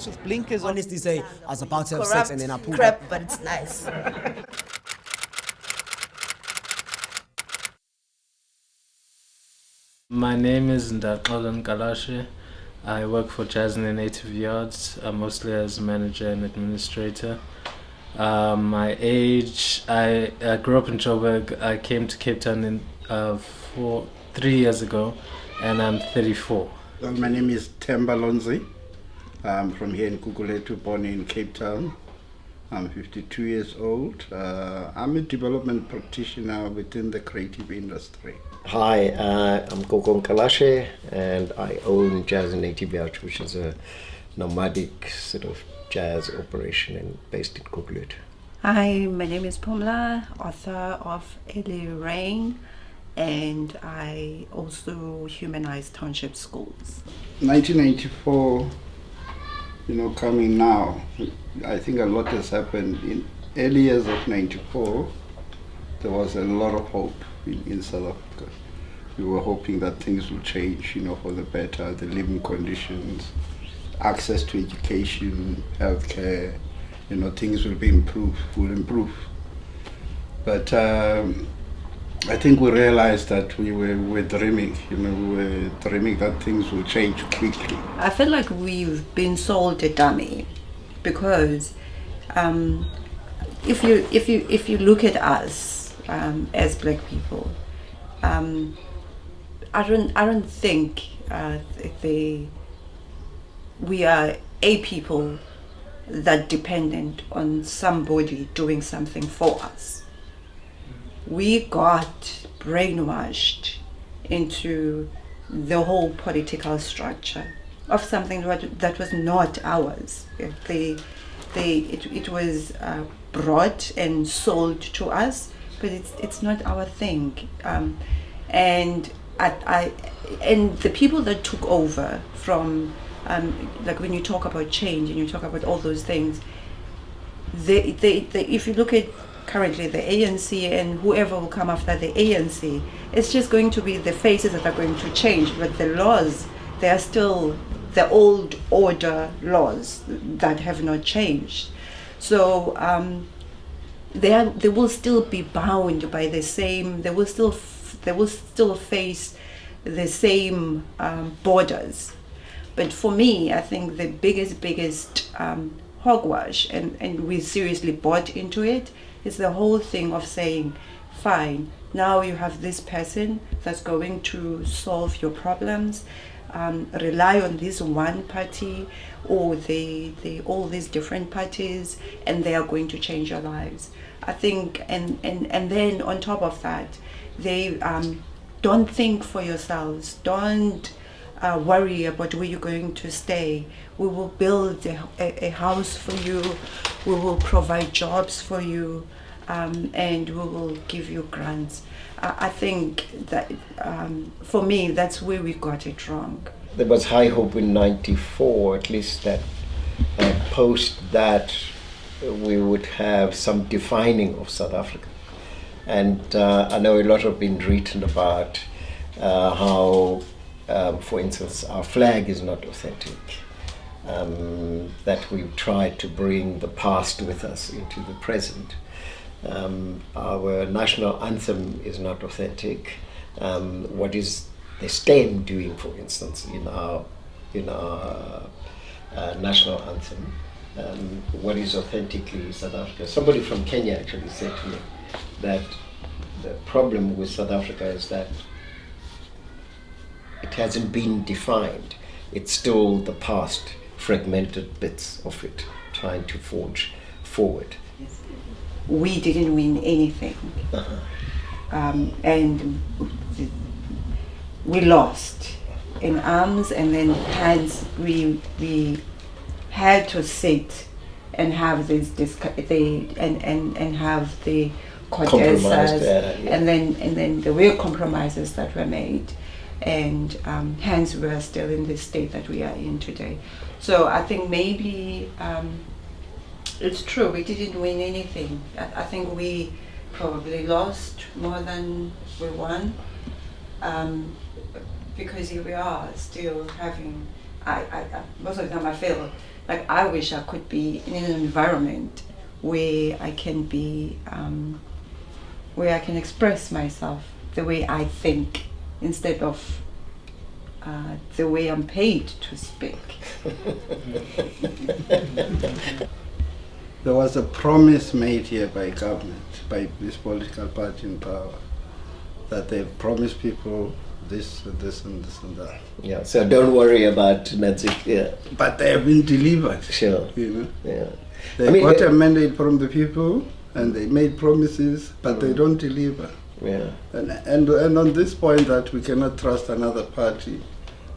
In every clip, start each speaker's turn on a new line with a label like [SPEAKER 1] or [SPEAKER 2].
[SPEAKER 1] With blinkers on.
[SPEAKER 2] Honestly say, I was about to have
[SPEAKER 3] Corrupt
[SPEAKER 2] sex and then I pulled
[SPEAKER 3] crap,
[SPEAKER 2] up.
[SPEAKER 3] but it's nice.
[SPEAKER 4] My name is Ndaxola Nkalashe. I work for Jazz in the Native Yards, mostly as manager and administrator. My age, I grew up in Joburg. I came to Cape Town in 3 years ago, and I'm 34.
[SPEAKER 5] Well, my name is Themba Lonzi. I'm from here in Gugulethu, born in Cape Town. I'm 52 years old. I'm a development practitioner within the creative industry.
[SPEAKER 6] Hi, I'm Koko Nkalashe, and I own Jazz and Native Yards, which is a nomadic sort of jazz operation based in Gugulethu.
[SPEAKER 7] Hi, my name is Pumla, author of Early Rain, and I also humanize township schools.
[SPEAKER 5] 1994, coming now, I think a lot has happened. In early years of 94, there was a lot of hope in South Africa. We were hoping that things will change, for the better, the living conditions, access to education, healthcare, things will improve. But I think we realized that we were dreaming, we were dreaming that things will change quickly.
[SPEAKER 7] I feel like we've been sold a dummy because if you look at us as Black people, I don't think we are a people that dependent on somebody doing something for us. We got brainwashed into the whole political structure of something that was not ours. It was brought and sold to us, but it's not our thing. And the people that took over from, like when you talk about change and you talk about all those things, if you look at currently the ANC and whoever will come after the ANC, it's just going to be the faces that are going to change, but the laws, they are still the old order laws that have not changed. So they will still be bound by the same, they will still face the same borders. But for me, I think the biggest hogwash, and we seriously bought into it, is the whole thing of saying, fine, now you have this person that's going to solve your problems, rely on this one party or all these different parties, and they are going to change your lives. I think, and then on top of that, they don't think for yourselves, don't worry about where you're going to stay. We will build a house for you, we will provide jobs for you, and we will give you grants. I think that for me, that's where we got it wrong.
[SPEAKER 6] There was high hope in 94, at least, that post that we would have some defining of South Africa. And I know a lot have been written about how, for instance, our flag is not authentic, that we've tried to bring the past with us into the present. Our national anthem is not authentic. What is the stem doing, for instance, in our national anthem? What is authentically South Africa? Somebody from Kenya actually said to me that the problem with South Africa is that it hasn't been defined. It's still the past, fragmented bits of it, trying to forge forward.
[SPEAKER 7] We didn't win anything. And we lost in arms, and then hands. We had to sit and have this and have the
[SPEAKER 6] Compromised,
[SPEAKER 7] and then there were compromises that were made, and hence we are still in the state that we are in today. So I think maybe it's true, we didn't win anything. I think we probably lost more than we won, because here we are still having, most of the time I feel Like, I wish I could be in an environment where I can be, where I can express myself the way I think instead of the way I'm paid to speak.
[SPEAKER 5] There was a promise made here by government, by this political party in power, that they promised people this and this and this and that.
[SPEAKER 6] Yeah, so don't worry about Nazi. Yeah,
[SPEAKER 5] But they have been delivered.
[SPEAKER 6] sure.
[SPEAKER 5] You know,
[SPEAKER 6] Yeah.
[SPEAKER 5] they got a mandate from the people, and they made promises, but they don't deliver.
[SPEAKER 6] Yeah.
[SPEAKER 5] And on this point that we cannot trust another party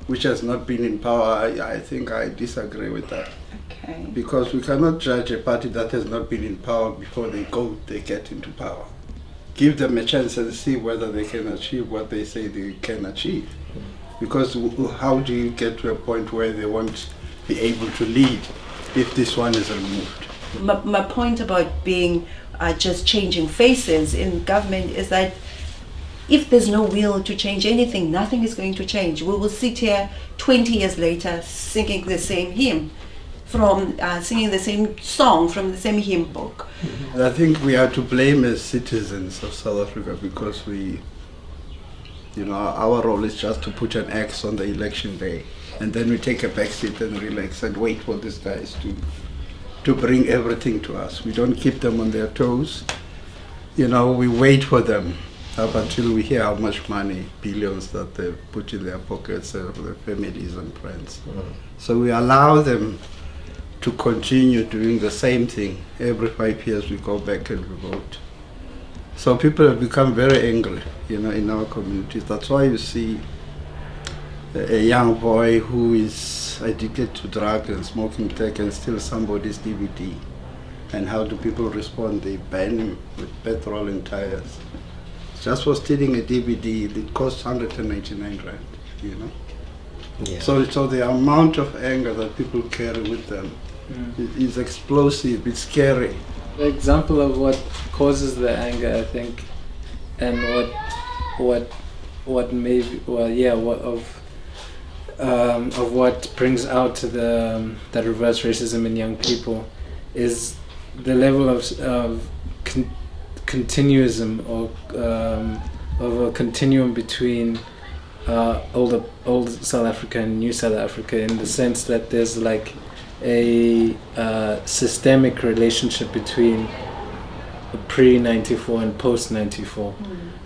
[SPEAKER 5] which has not been in power, I think I disagree with that.
[SPEAKER 7] Okay.
[SPEAKER 5] Because we cannot judge a party that has not been in power before they get into power. Give them a chance and see whether they can achieve what they say they can achieve. Because how do you get to a point where they won't be able to lead if this one is removed?
[SPEAKER 7] My point about being just changing faces in government is that if there's no will to change anything, nothing is going to change. We will sit here 20 years later singing the same hymn, singing the same song from the same hymn book.
[SPEAKER 5] And I think we are to blame as citizens of South Africa because our role is just to put an X on the election day, and then we take a back seat and relax and wait for these guys to bring everything to us. We don't keep them on their toes. We wait for them up until we hear how much money, billions that they put in their pockets for their families and friends. So we allow them to continue doing the same thing. Every 5 years we go back and we vote. So people have become very angry, in our communities. That's why you see a young boy who is addicted to drugs and smoking tech and steals somebody's DVD. And how do people respond? They ban him with petrol and tires. Just for stealing a DVD, it costs 199 rand,
[SPEAKER 6] Yeah.
[SPEAKER 5] So the amount of anger that people carry with them is explosive, it's scary.
[SPEAKER 4] The example of what causes the anger, I think, and what maybe, of what brings out the reverse racism in young people is the level of continuism or of a continuum between old South Africa and new South Africa, in the sense that there's like a systemic relationship between pre-94 and post-94.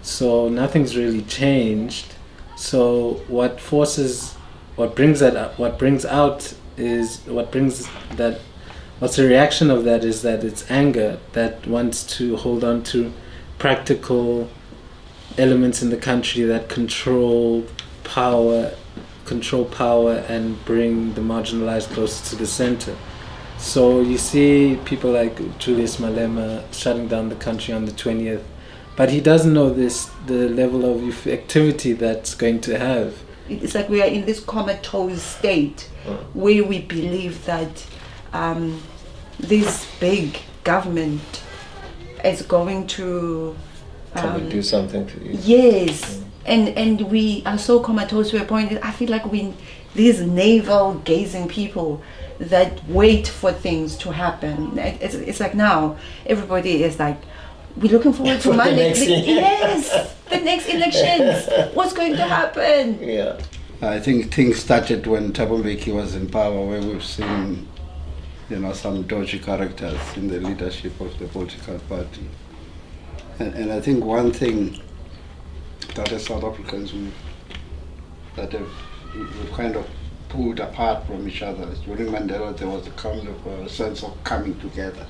[SPEAKER 4] So nothing's really changed. So what's the reaction of that is that it's anger that wants to hold on to practical elements in the country that control power and bring the marginalized closer to the center. So you see people like Julius Malema shutting down the country on the 20th, but he doesn't know the level of activity that's going to have.
[SPEAKER 7] It's like we are in this comatose state where we believe that this big government is going to
[SPEAKER 6] Come and do something to you.
[SPEAKER 7] Yes, and we are so comatose to a point that I feel like these navel-gazing people that wait for things to happen. It's like now everybody is like, we're looking forward to Monday. Yes, the next elections. What's going to happen?
[SPEAKER 6] Yeah.
[SPEAKER 5] I think things started when Thabo Mbeki was in power, where we've seen, some dodgy characters in the leadership of the political party. And I think one thing that as South Africans we've kind of pulled apart from each other. During Mandela there was a kind of a sense of coming together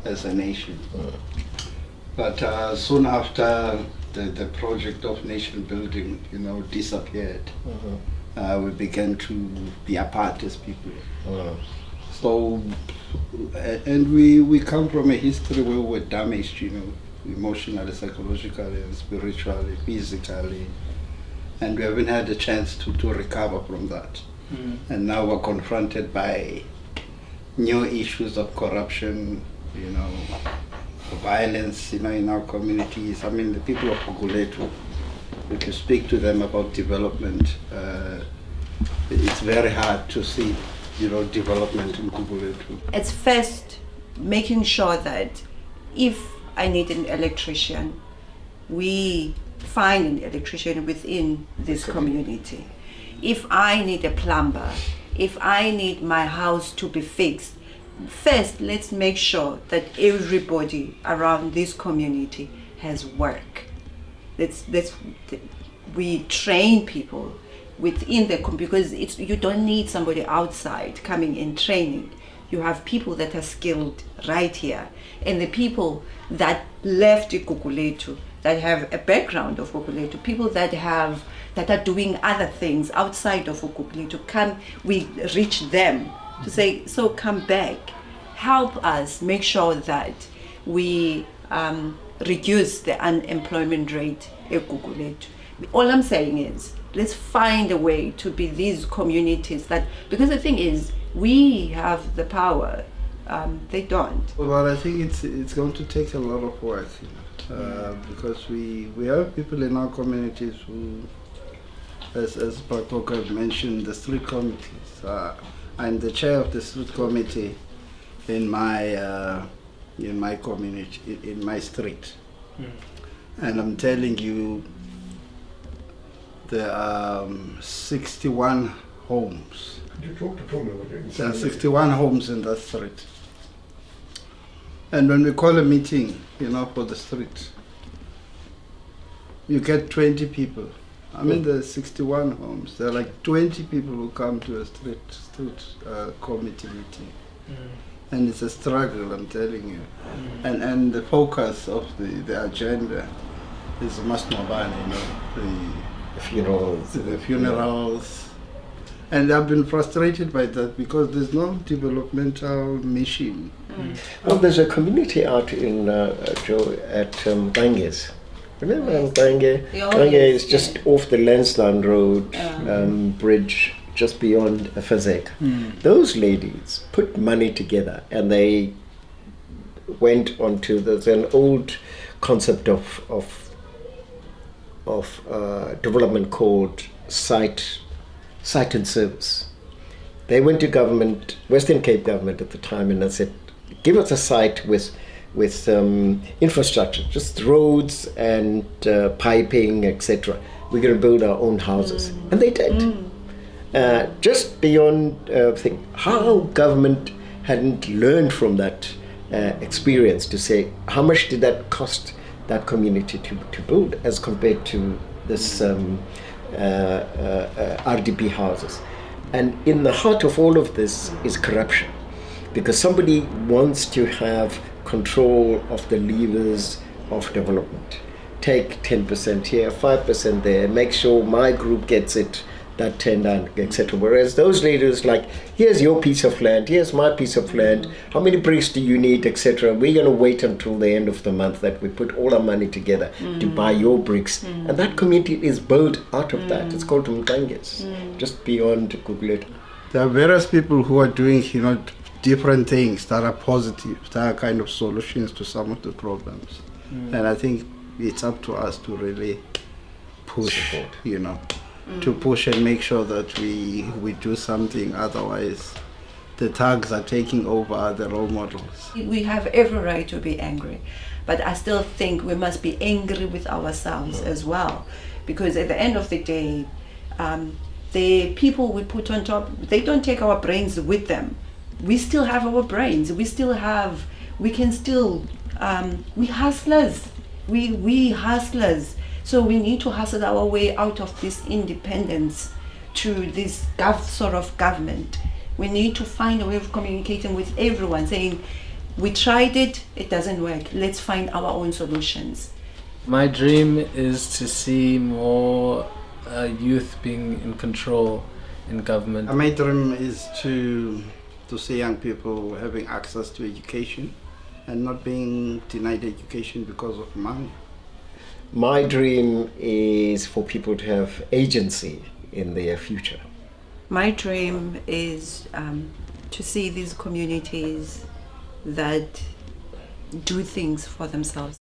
[SPEAKER 5] as a nation. But soon after the project of nation building, disappeared, we began to be apart as people. So, and we come from a history where we were damaged, emotionally, psychologically, and spiritually, physically, and we haven't had a chance to recover from that. And now we're confronted by new issues of corruption, violence, in our communities. I mean, the people of Gugulethu, if you speak to them about development, it's very hard to see development in Gugulethu?
[SPEAKER 7] It's first making sure that if I need an electrician, we find an electrician within this community. If I need a plumber, if I need my house to be fixed, first let's make sure that everybody around this community has work. We train people within the because you don't need somebody outside coming in training. You have people that are skilled right here, and the people that left Gugulethu, that have a background of Gugulethu, people that are doing other things outside of Gugulethu, we reach them to say, so come back, help us make sure that we reduce the unemployment rate at Gugulethu. All I'm saying is, let's find a way to be these communities because the thing is, we have the power, they don't.
[SPEAKER 5] Well, I think it's going to take a lot of work, because we have people in our communities who, as Koko mentioned, the street committees. I'm the chair of the street committee in my community, in my street, and I'm telling you, there are 61 homes.
[SPEAKER 1] Could you talk to Pumla?
[SPEAKER 5] There are 61 homes in that street. And when we call a meeting, for the street, you get 20 people. I mean, there's 61 homes. There are like 20 people who come to a street committee meeting. And it's a struggle, I'm telling you. And the focus of the agenda is Masmabane,
[SPEAKER 6] The funerals.
[SPEAKER 5] the funerals. And I've been frustrated by that because there's no developmental mission.
[SPEAKER 6] Well, there's a community out in Joe at Ganges. Remember Ganges? Ganges is just off the Lansdowne Road bridge, just beyond Fazek. Those ladies put money together and they went onto there's an old concept of development called site and service. They went to government, Western Cape government at the time, and they said, give us a site with infrastructure, just roads and piping, etc. We're going to build our own houses. And they did. Just beyond how government hadn't learned from that experience to say, how much did that cost that community to build as compared to this RDP houses. And in the heart of all of this is corruption, because somebody wants to have control of the levers of development. Take 10% here, 5% there, make sure my group gets it, that 10 and etc. Whereas those leaders like, here's your piece of land, here's my piece of land, how many bricks do you need, etc. We're going to wait until the end of the month that we put all our money together to buy your bricks. And that community is built out of that. It's called Mkanges, just beyond Gugulethu.
[SPEAKER 5] There are various people who are doing, different things that are positive, that are kind of solutions to some of the problems. And I think it's up to us to really push, to push and make sure that we do something. Otherwise, the thugs are taking over the role models.
[SPEAKER 7] We have every right to be angry, but I still think we must be angry with ourselves as well, because at the end of the day, the people we put on top, they don't take our brains with them. We still have our brains. We can still, we hustlers. We hustlers. So we need to hustle our way out of this independence to this sort of government. We need to find a way of communicating with everyone, saying, we tried it, it doesn't work. Let's find our own solutions.
[SPEAKER 4] My dream is to see more youth being in control in government.
[SPEAKER 5] My dream is to see young people having access to education and not being denied education because of money.
[SPEAKER 6] My dream is for people to have agency in their future.
[SPEAKER 7] My dream is to see these communities that do things for themselves.